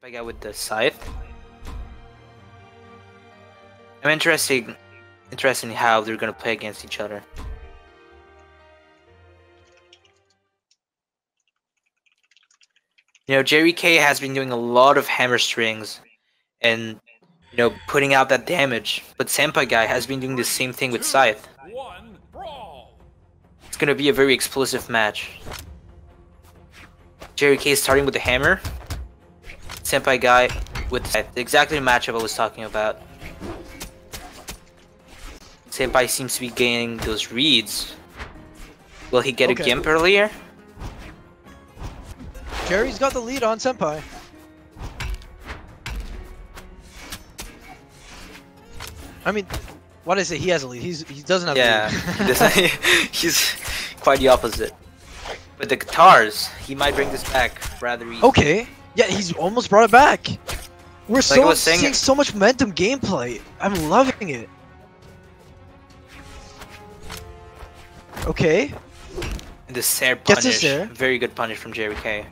Senpaiguy with the scythe. I'm interested in how they're gonna play against each other. You know, JerryK has been doing a lot of hammer strings and, you know, putting out that damage, but Senpaiguy has been doing the same thing with scythe. It's gonna be a very explosive match. JerryK is starting with the hammer, Senpaiguy with scythe. Exactly the matchup I was talking about. Senpai seems to be gaining those reads. Will he get a gimp earlier? Jerry's got the lead on Senpai. I mean, what did I say? He has a lead. He doesn't have the lead. He's quite the opposite. But the guitars, he might bring this back rather easily. Okay. Yeah, he's almost brought it back. We're seeing so much momentum gameplay. I'm loving it. Okay. And the Sair punish. Gets a Sair. Very good punish from JerryK.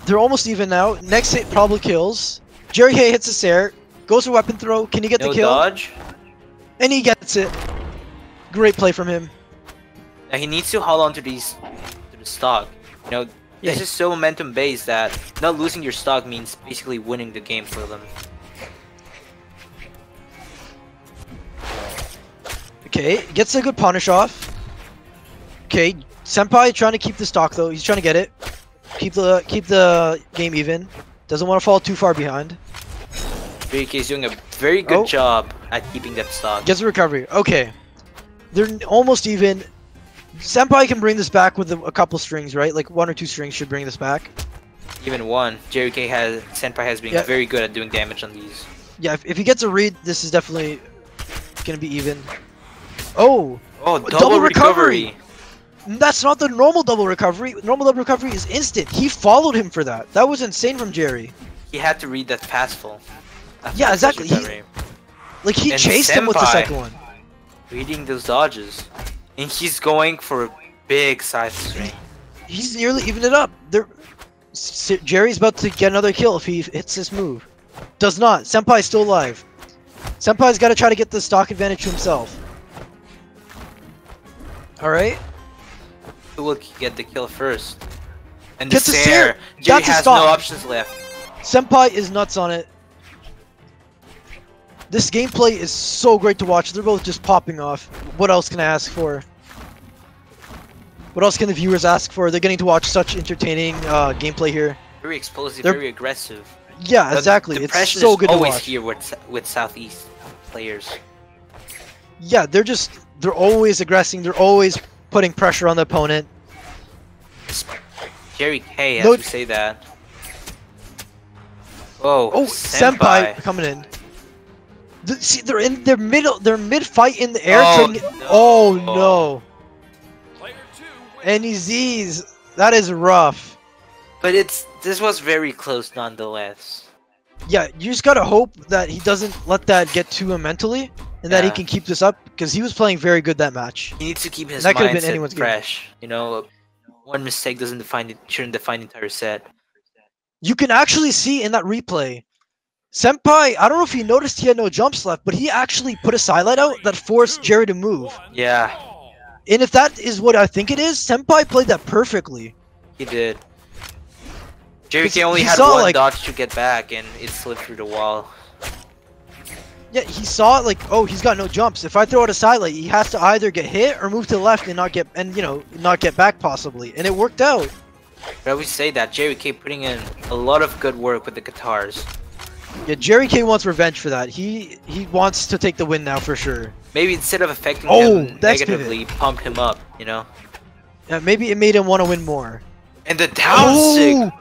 They're almost even now. Next hit probably kills. JerryK hits a Sair. Goes for weapon throw. Can he get the kill? Dodge. And he gets it. Great play from him. Now he needs to hold on to the stock. You know, this is so momentum based that not losing your stock means basically winning the game for them. Okay, gets a good punish off. Okay, Senpai trying to keep the stock though. He's trying to get it. Keep the game even. Doesn't want to fall too far behind. JerryK is doing a very good job at keeping that stock. Gets a recovery. Okay, they're almost even. Senpai can bring this back with a couple strings, right? Like 1 or 2 strings should bring this back. Even one. Senpai has been very good at doing damage on these. Yeah, if he gets a read, this is definitely gonna be even. Oh, double recovery. That's not the normal double recovery. Normal double recovery is instant. He followed him for that. That was insane from Jerry. He had to read that passful. Yeah, exactly. He chased him with the second one. Reading those dodges. And he's going for a big side string. He's nearly evened it up. Jerry's about to get another kill if he hits this move. Does not. Senpai's still alive. Senpai's got to try to get the stock advantage to himself. Alright. Who will get the kill first? And gets the Sair. Jerry has no options left. Senpai is nuts on it. This gameplay is so great to watch. They're both just popping off. What else can I ask for? What else can the viewers ask for? They're getting to watch such entertaining gameplay here. Very explosive, very aggressive. Yeah, exactly. The it's so good to watch. Always here with Southeast players. Yeah, they're always aggressing. They're always putting pressure on the opponent. JerryK has to say that. Oh, Senpai coming in. See, they're in their mid fight in the air. Oh no! Any Z's. That is rough. But this was very close nonetheless. Yeah, you just gotta hope that he doesn't let that get to him mentally, and that he can keep this up, because he was playing very good that match. He needs to keep his mindset fresh. You know, one mistake shouldn't define the entire set. You can actually see in that replay, Senpai, I don't know if he noticed he had no jumps left, but he actually put a sidelight out that forced Jerry to move. Yeah. And if that is what I think it is, Senpai played that perfectly. He did. JerryK only had one dodge to get back, and it slipped through the wall. Yeah, he saw it like, oh, he's got no jumps. If I throw out a sidelight, he has to either get hit or move to the left and not get back possibly. And it worked out. I always say that JerryK putting in a lot of good work with the guitars. Yeah, JerryK wants revenge for that. He wants to take the win now for sure. Maybe instead of affecting him negatively, pump him up, you know? Yeah, maybe it made him want to win more. And the down sig!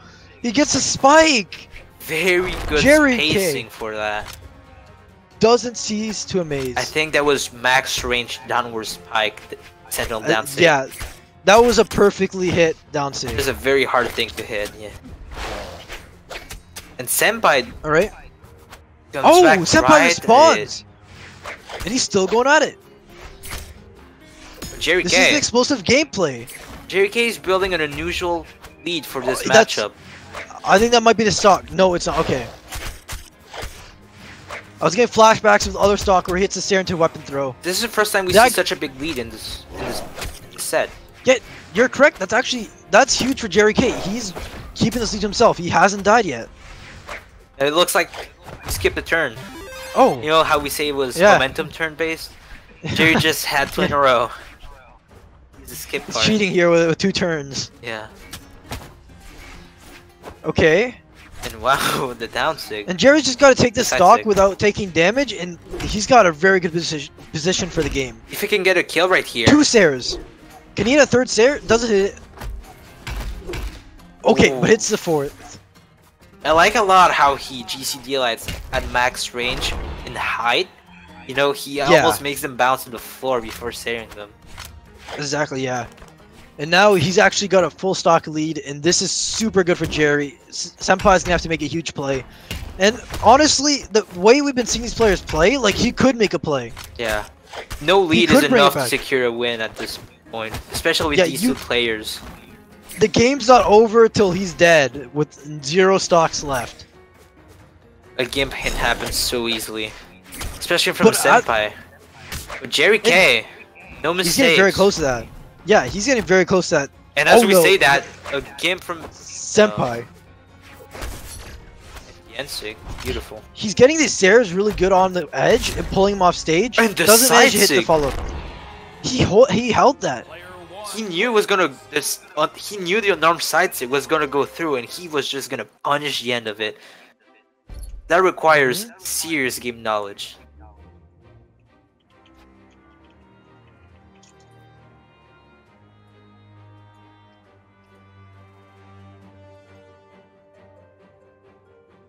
He gets a spike! Very good spacing for that. Doesn't cease to amaze. I think that was max range downward spike, sentinel down sig. Yeah, that was a perfectly hit down sig. It's a very hard thing to hit, yeah. And Senpai... Alright. Senpai responds! And he's still going at it. JerryK. This is the explosive gameplay. JerryK is building an unusual lead for this That's- matchup. I think that might be the stock. No, it's not. Okay. I was getting flashbacks with other stock where he hits the stair into a weapon throw. This is the first time we see such a big lead in this set. Yeah, you're correct. That's huge for JerryK. He's keeping this lead to himself. He hasn't died yet. And it looks like he skipped a turn. Oh. You know how we say it was momentum turn based? Jerry just had two in a row. He's a skip He's card. cheating here with 2 turns. Yeah. Okay. And wow, the down sig. And Jerry's just got to take this Side stock sig. without taking damage, and he's got a very good position for the game. If he can get a kill right here. 2 stairs. Can he hit a 3rd stair? Doesn't hit it. Okay, Ooh. but hits the 4th. I like a lot how he GCD lights at max range in height. You know, he almost makes them bounce on the floor before staring them. Exactly, yeah. And now he's actually got a full stock lead, and this is super good for Jerry. Senpai's gonna have to make a huge play. And honestly, the way we've been seeing these players play, like, he could make a play. Yeah. No lead is enough to secure a win at this point, especially with these 2 players. The game's not over till he's dead, with 0 stocks left. A gimp can happen so easily. Especially from Senpai. But JerryK, no mistakes. He's getting very close to that. Yeah, he's getting very close to that. And as we say that, a gimp from Senpai. Yensig, beautiful. He's getting these stairs really good on the edge and pulling him off stage. And the doesn't manage to hit sig. the follow. He held that. He knew it was gonna. He knew the unarmed side sig was gonna go through, and he was just gonna punish the end of it. That requires serious game knowledge.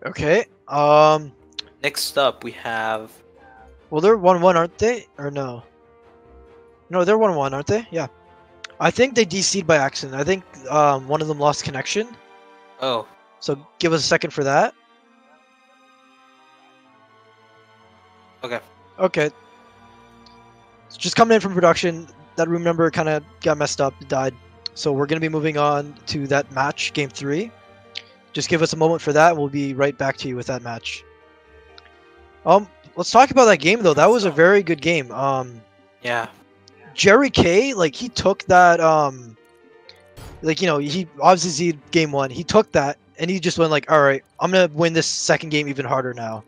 Okay. Next up, we have. Well, they're 1-1, aren't they? Or no? No, they're 1-1, aren't they? Yeah. I think they DC'd by accident. I think one of them lost connection. Oh. So give us a second for that. Okay. Okay. It's just coming in from production. That room number kind of got messed up, died. So we're going to be moving on to that match, Game 3. Just give us a moment for that, and we'll be right back to you with that match. Let's talk about that game, though. That was a very good game. Yeah. JerryK, like, he took that, like, you know, he obviously seed game 1. He took that, and he just went like, alright, I'm going to win this second game even harder now.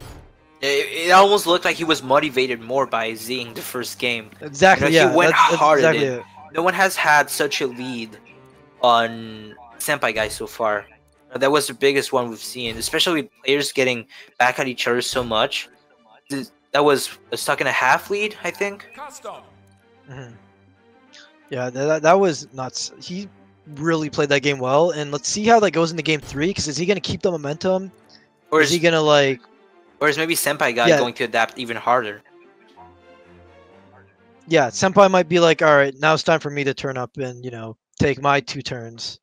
It almost looked like he was motivated more by Zing the first game. Exactly, you know, yeah. He went hard exactly at it. No one has had such a lead on Senpaiguy so far. That was the biggest one we've seen, especially with players getting back at each other so much. That was a stuck in a half lead, I think. Mm-hmm. Yeah, that was nuts. He really played that game well, and let's see how that goes into game 3. Because is he gonna keep the momentum, or is he gonna like? Or is maybe Senpaiguy going to adapt even harder? Yeah, Senpai might be like, all right, now it's time for me to turn up and, you know, take my 2 turns.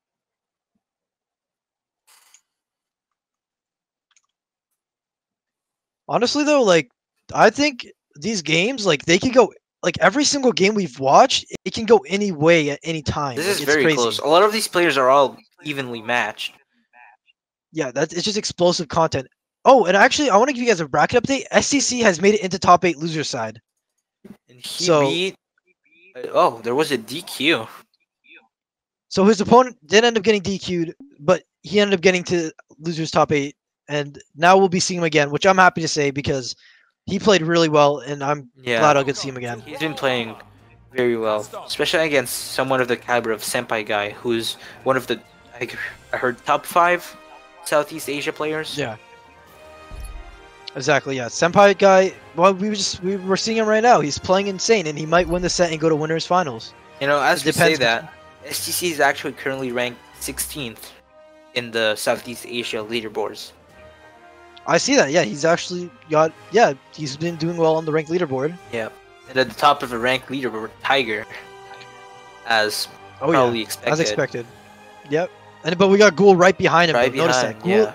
Honestly, though, like, I think these games, like, they could go, like, every single game we've watched, it can go any way at any time. This like, is it's very crazy. close. A lot of these players are all evenly matched. Yeah, it's just explosive content. Oh, and actually, I want to give you guys a bracket update. SCC has made it into top 8 loser side. And he beat... Oh, there was a DQ. So his opponent did end up getting DQ'd, but he ended up getting to losers top 8. And now we'll be seeing him again, which I'm happy to say because he played really well, and I'm glad I'll get to see him again. He's been playing very well, especially against someone of the caliber of Senpaiguy, who's one of the, I heard, top 5 Southeast Asia players. Yeah. Exactly, yeah. Senpaiguy, well, we're seeing him right now. He's playing insane, and he might win the set and go to winners finals. You know, as we say that, STC is actually currently ranked 16th in the Southeast Asia leaderboards. I see that, yeah. He's actually got, yeah, he's been doing well on the ranked leaderboard. Yeah. And at the top of the ranked leaderboard, Tiger, as probably expected. As expected. Yep. But we got Ghoul right behind him. Notice that.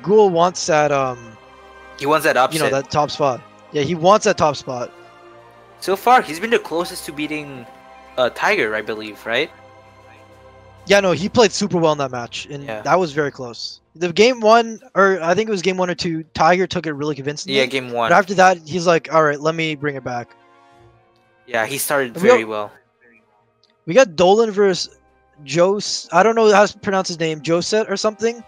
Ghoul wants that, he wants that upset. You know, that top spot. Yeah, he wants that top spot. So far, he's been the closest to beating Tiger, I believe, right? Yeah, no, he played super well in that match, and Yeah. that was very close. The game 1, or I think it was game 1 or 2, Tiger took it really convincingly. Yeah, game 1. But after that, he's like, all right, let me bring it back. Yeah, he started And very well. We got Dolan versus Jose. I don't know how to pronounce his name, Joset or something.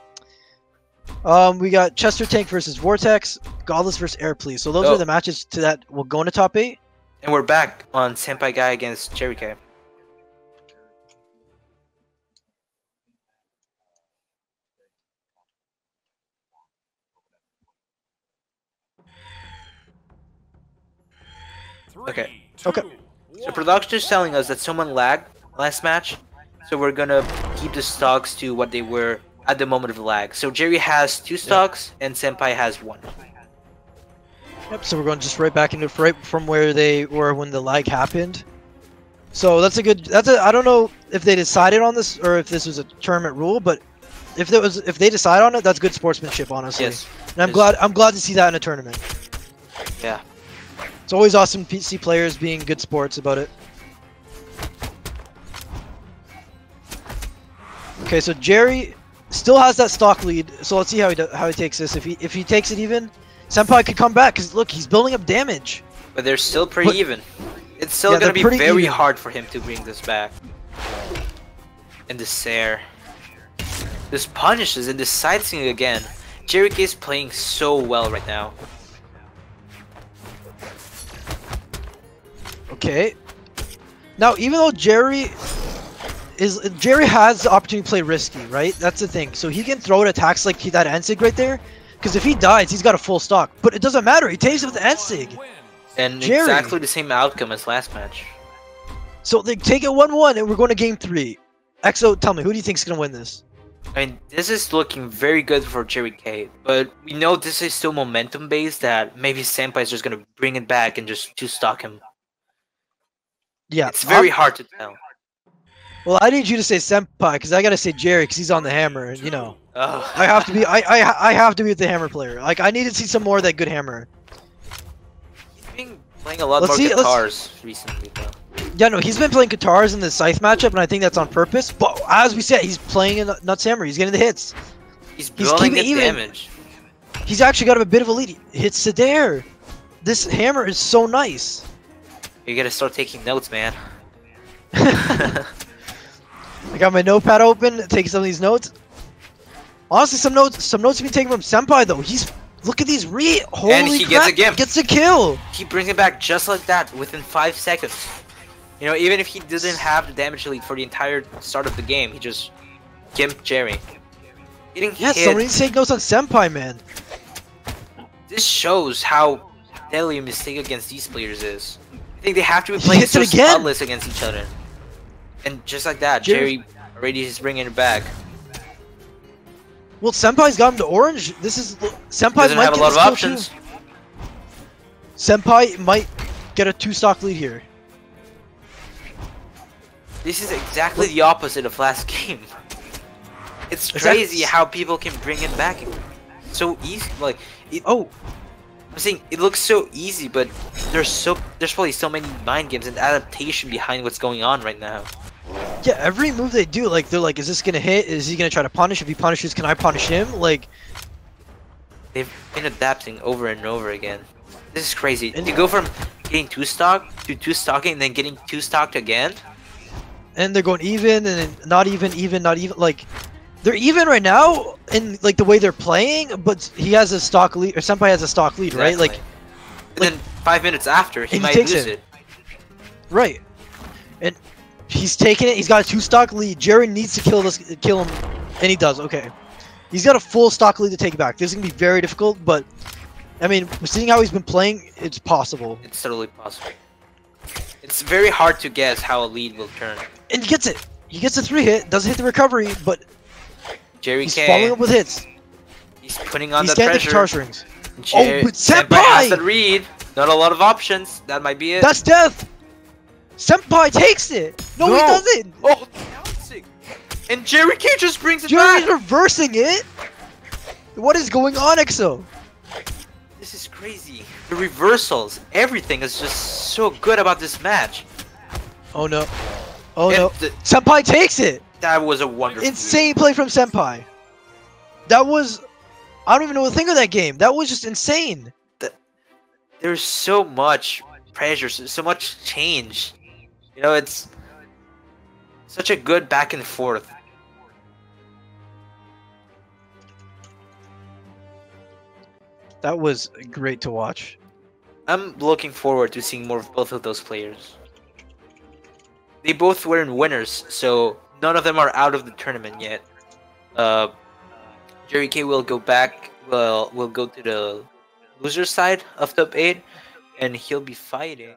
We got Chester Tank versus Vortex, Godless versus Air Please. So those are the matches to that will go into top 8. And we're back on Senpaiguy against JerryK. Okay. Okay. So production is telling us that someone lagged last match, so we're gonna keep the stocks to what they were at the moment of the lag. So Jerry has 2 stocks and Senpai has 1. Yep. So we're going just right back into right from where they were when the lag happened. So that's a good. I don't know if they decided on this or if this was a tournament rule, but if they decide on it, that's good sportsmanship, honestly. Yes. And I'm glad to see that in a tournament. Yeah. It's always awesome to see players being good sports about it. Okay, so Jerry still has that stock lead, so let's see how he takes this. If he takes it even, Senpai could come back because look, he's building up damage. But they're still pretty even. It's still gonna be very hard for him to bring this back. And the Sair. This punishes and the side swing again. JerryK is playing so well right now. Okay. Now, even though Jerry has the opportunity to play risky, right? That's the thing. So he can throw at attacks like that Ensig right there. Because if he dies, he's got a full stock. But it doesn't matter. He takes it with the Ensig. And exactly the same outcome as last match. So they take it 1-1, and we're going to game 3. EXO, tell me, who do you think is going to win this? I mean, this is looking very good for JerryK, but we know this is still momentum based that maybe Senpai is just going to bring it back and just 2-stock him. Yeah, it's very hard to tell. Well, I need you to say Senpai because I gotta say Jerry because he's on the hammer. You know, oh. I have to be. I have to be with the hammer player. Like I need to see some more of that good hammer. He's been playing a lot more guitars recently, though. Yeah, no, he's been playing guitars in the Scythe matchup, and I think that's on purpose. But as we said, he's playing in Nuts Hammer. He's getting the hits. He's building the damage. He's actually got a bit of a lead. He hits Sedair. This hammer is so nice. You gotta start taking notes, man. I got my notepad open, taking some of these notes. Honestly, some notes have been taken from Senpai though. Look at these holy and he crap, gets a kill. He brings it back just like that within 5 seconds. You know, even if he doesn't have the damage lead for the entire start of the game, he just gimped Jerry. Somebody take notes on Senpai, man. This shows how deadly a mistake against these players is. I think they have to be playing so spotless against each other. And just like that, Jerry already is bringing it back. Well, Senpai's got him to orange. Senpai doesn't have a lot of options. Senpai might get a 2-stock lead here. This is exactly the opposite of last game. It's crazy how people can bring it back so easy. Like, I'm saying it looks so easy, but there's probably so many mind games and adaptation behind what's going on right now. Yeah, every move they do, like they're like, is this gonna hit? Is he gonna try to punish? If he punishes, can I punish him? Like, they've been adapting over and over again. This is crazy. And you go from getting 2-stock to 2-stocking and then getting 2-stocked again. And they're going even and then not even, not even. Like, they're even right now in like the way they're playing, but he has a stock lead, or Senpai has a stock lead, right? Like, and then 5 minutes after, he might lose it. Right. And he's taking it. He's got a 2-stock lead. Jerry needs to kill him, and he does. Okay, he's got a full stock lead to take it back. This is gonna be very difficult, but I mean, seeing how he's been playing, it's possible. It's totally possible. It's very hard to guess how a lead will turn. And he gets it. He gets a 3-hit. Doesn't hit the recovery, but he's following up with hits. He's putting on the pressure. pressure. The guitar strings. But Senpai has the read. Not a lot of options. That might be it. That's death. Senpai takes it. No, he doesn't. Oh, bouncing. And JerryK just brings it back. Jerry's back. reversing it. What is going on, EXO? This is crazy. The reversals, everything is just so good about this match. Oh no. Oh no. Senpai takes it. That was a wonderful Insane play from Senpai. That was... I don't even know what to think of that game. That was just insane. There's so much pressure, so much change. You know, it's such a good back and forth. That was great to watch. I'm looking forward to seeing more of both of those players. They both were in winners, so none of them are out of the tournament yet. JerryK will go back. Will go to the loser side of top 8, and he'll be fighting